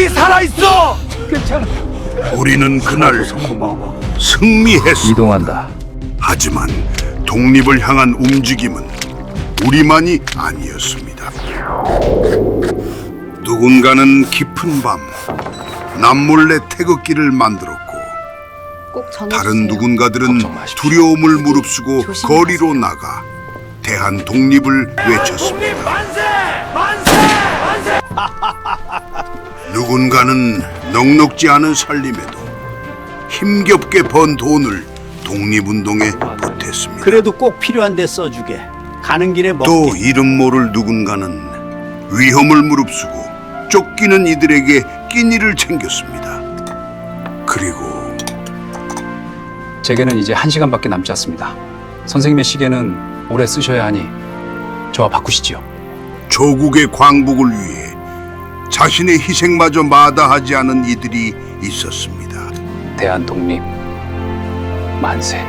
아기 살아있어! 우리는 그날 승리했습니다. 이동한다. 하지만 독립을 향한 움직임은 우리만이 아니었습니다. 누군가는 깊은 밤 남몰래 태극기를 만들었고 꼭 전해주세요. 다른 누군가들은 걱정 마십시오. 두려움을 무릅쓰고 조심히 거리로 나가 대한 독립을 외쳤습니다. 만세! 만세! 만세! 누군가는 넉넉지 않은 살림에도 힘겹게 번 돈을 독립운동에 보탰습니다. 그래도 꼭 필요한 데 써주게. 가는 길에 먹게. 또 이름 모를 누군가는 위험을 무릅쓰고 쫓기는 이들에게 끼니를 챙겼습니다. 그리고 제게는 이제 1시간밖에 남지 않습니다. 선생님의 시계는 오래 쓰셔야 하니 저와 바꾸시지요. 조국의 광복을 위해 자신의 희생마저 마다하지 않은 이들이 있었습니다. 대한 독립 만세.